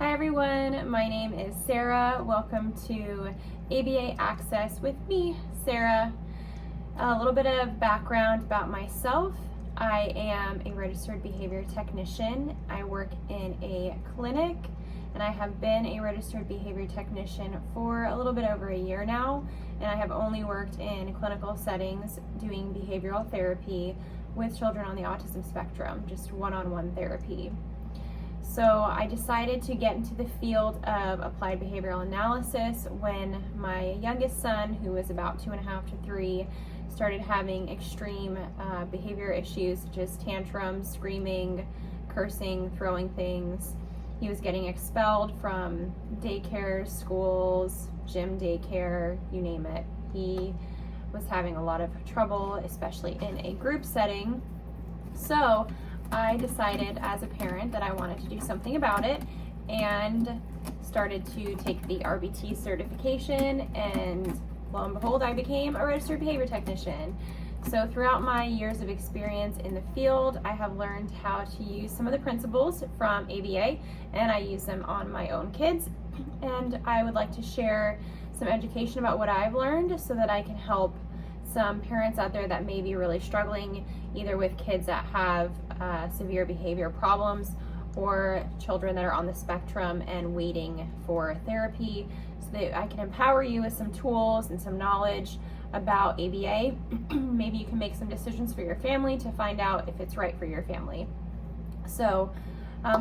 Hi everyone, my name is Sarah. Welcome to ABA Access with me, Sarah. A little bit of background about myself. I am a registered behavior technician. I work in a clinic and I have been a registered behavior technician for a little bit over a year now, and I have only worked in clinical settings doing behavioral therapy with children on the autism spectrum, just one-on-one therapy. So I decided to get into the field of applied behavioral analysis when my youngest son, who was about 2.5 to 3, started having extreme behavior issues, such as tantrums, screaming, cursing, throwing things. He was getting expelled from daycares, schools, gym, daycare, you name it. He was having a lot of trouble, especially in a group setting. So I decided as a parent that I wanted to do something about it and started to take the RBT certification, and lo and behold, I became a registered behavior technician. So throughout my years of experience in the field, I have learned how to use some of the principles from ABA, and I use them on my own kids. And I would like to share some education about what I've learned so that I can help some parents out there that may be really struggling either with kids that have severe behavior problems or children that are on the spectrum and waiting for therapy, so that I can empower you with some tools and some knowledge about ABA. Maybe you can make some decisions for your family to find out if it's right for your family. So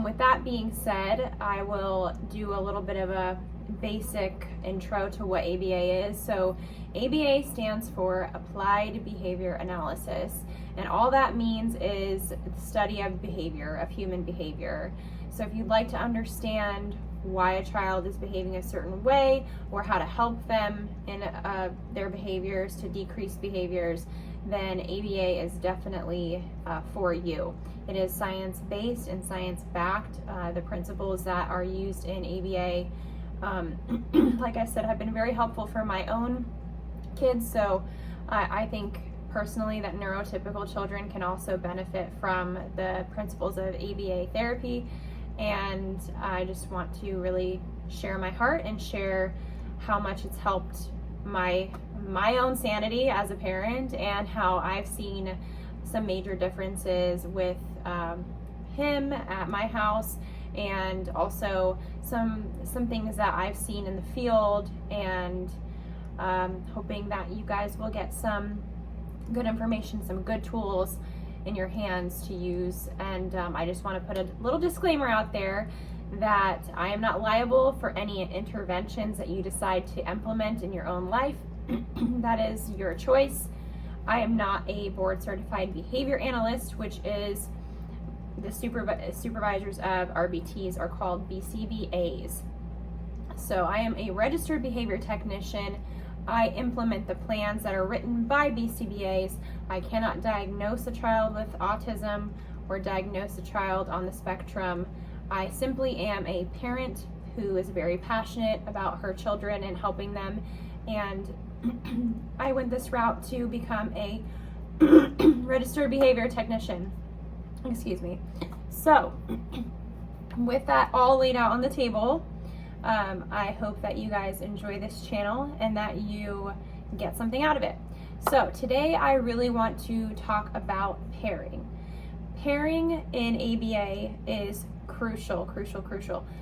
with that being said, I will do a little bit of a basic intro to what ABA is. So ABA stands for Applied Behavior Analysis, and all that means is the study of behavior, of human behavior. So if you'd like to understand why a child is behaving a certain way or how to help them in their behaviors to decrease behaviors, then ABA is definitely for you. It is science-based and science-backed. The principles that are used in ABA, like I said, have been very helpful for my own kids. So I think personally that neurotypical children can also benefit from the principles of ABA therapy. And I just want to really share my heart and share how much it's helped my own sanity as a parent, and how I've seen some major differences with him at my house, and also some things that I've seen in the field, and hoping that you guys will get some good information, some good tools in your hands to use. And I just want to put a little disclaimer out there that I am not liable for any interventions that you decide to implement in your own life. That is your choice. I am not a board certified behavior analyst, which is the supervisors of RBTs are called BCBAs. So I am a registered behavior technician. I implement the plans that are written by BCBAs. I cannot diagnose a child with autism or diagnose a child on the spectrum. I simply am a parent who is very passionate about her children and helping them, and I went this route to become a registered behavior technician. Excuse me. So with that all laid out on the table, I hope that you guys enjoy this channel and that you get something out of it. So today I really want to talk about pairing. Pairing in ABA is crucial.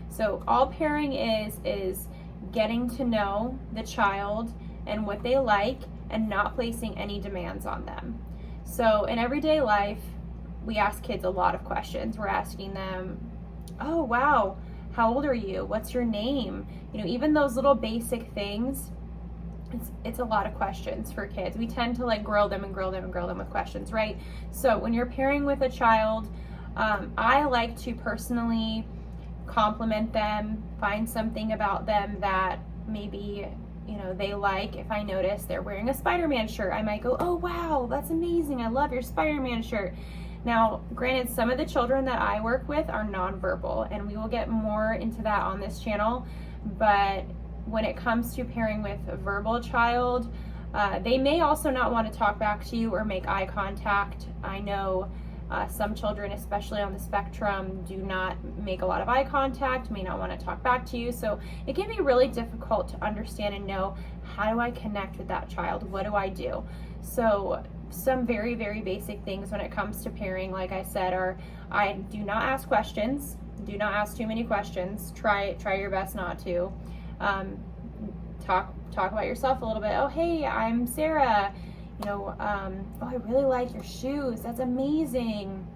So all pairing is getting to know the child and what they like and not placing any demands on them. So in everyday life, we ask kids a lot of questions. We're asking them, oh wow, how old are you? What's your name? You know, even those little basic things, it's a lot of questions for kids. We tend to like grill them with questions, right? So when you're pairing with a child, I like to personally compliment them, find something about them that maybe, you know, they like. If I notice they're wearing a Spider-Man shirt, I might go, oh wow, that's amazing, I love your Spider-Man shirt. Now, granted, some of the children that I work with are nonverbal, and we will get more into that on this channel, but when it comes to pairing with a verbal child, they may also not want to talk back to you or make eye contact. I know Some children, especially on the spectrum, do not make a lot of eye contact, may not want to talk back to you. So it can be really difficult to understand and know, how do I connect with that child? What do I do? So some very, very basic things when it comes to pairing, like I said, are I do not ask questions. Do not ask too many questions. Try your best not to. Talk about yourself a little bit. Oh, hey, I'm Sarah. Oh, I really like your shoes. That's amazing.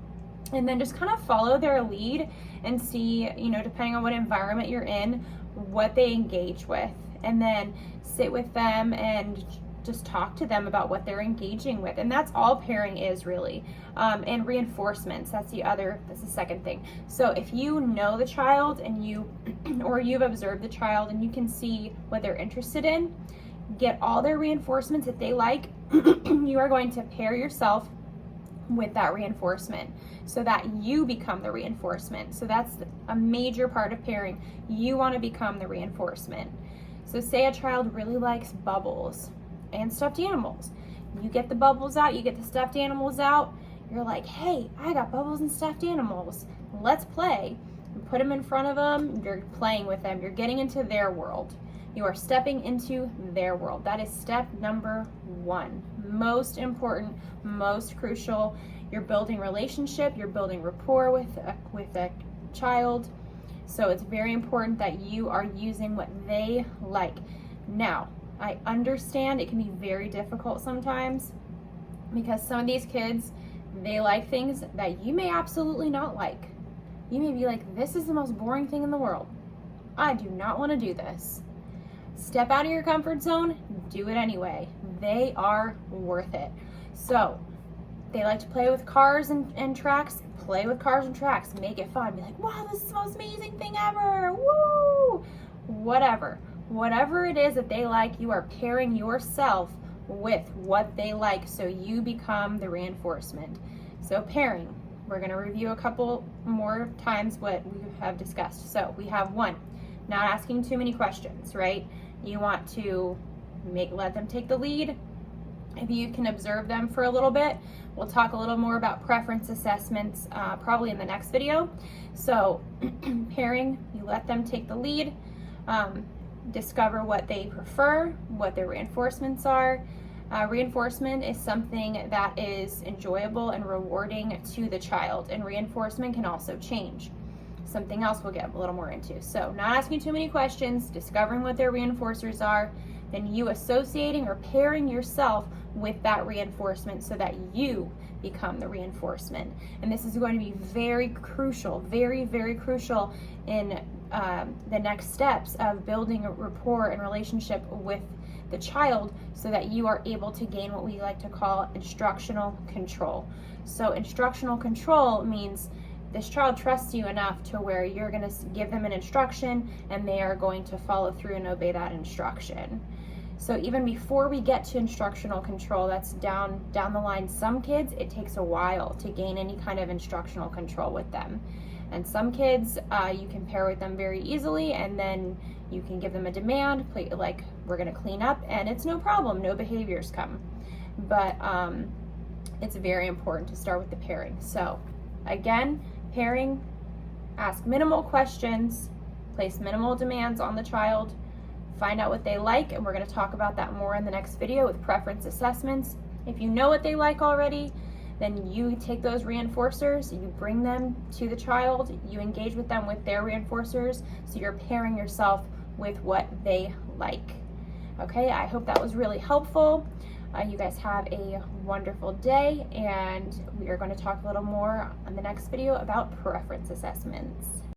And then just kind of follow their lead and see, depending on what environment you're in, what they engage with. And then sit with them and just talk to them about what they're engaging with. And that's all pairing is, really. And reinforcements, that's the second thing. So if you know the child and you've observed the child and you can see what they're interested in, get all their reinforcements that they like. You are going to pair yourself with that reinforcement so that you become the reinforcement. So that's a major part of pairing. You want to become the reinforcement. So say a child really likes bubbles and stuffed animals. You get the bubbles out, you get the stuffed animals out. You're like, hey, I got bubbles and stuffed animals. Let's play. You put them in front of them. You're playing with them. You're getting into their world. You are stepping into their world. That is step number 1. Most important, most crucial. You're building relationship. You're building rapport with a child. So it's very important that you are using what they like. Now, I understand it can be very difficult sometimes because some of these kids, they like things that you may absolutely not like. You may be like, this is the most boring thing in the world. I do not want to do this. Step out of your comfort zone, do it anyway. They are worth it. So they like to play with cars and tracks. Play with cars and tracks. Make it fun. Be like, wow, this is the most amazing thing ever. Woo! Whatever it is that they like, you are pairing yourself with what they like so you become the reinforcement. So pairing, we're going to review a couple more times what we have discussed. So we have 1, not asking too many questions, right? You want to let them take the lead. If you can observe them for a little bit, we'll talk a little more about preference assessments probably in the next video. So pairing, you let them take the lead, discover what they prefer, what their reinforcements are. Reinforcement is something that is enjoyable and rewarding to the child, and reinforcement can also change. Something else we'll get a little more into. So not asking too many questions, discovering what their reinforcers are, then you associating or pairing yourself with that reinforcement so that you become the reinforcement. And this is going to be very crucial, very, very crucial in the next steps of building a rapport and relationship with the child so that you are able to gain what we like to call instructional control. So instructional control means this child trusts you enough to where you're going to give them an instruction and they are going to follow through and obey that instruction. So even before we get to instructional control, that's down the line. Some kids, it takes a while to gain any kind of instructional control with them. And some kids, you can pair with them very easily, and then you can give them a demand, like we're going to clean up, and it's no problem, no behaviors come. But it's very important to start with the pairing. So again, pairing, ask minimal questions, place minimal demands on the child, find out what they like, and we're going to talk about that more in the next video with preference assessments. If you know what they like already, then you take those reinforcers, you bring them to the child, you engage with them with their reinforcers, so you're pairing yourself with what they like. Okay, I hope that was really helpful. You guys have a wonderful day, and we are going to talk a little more on the next video about preference assessments.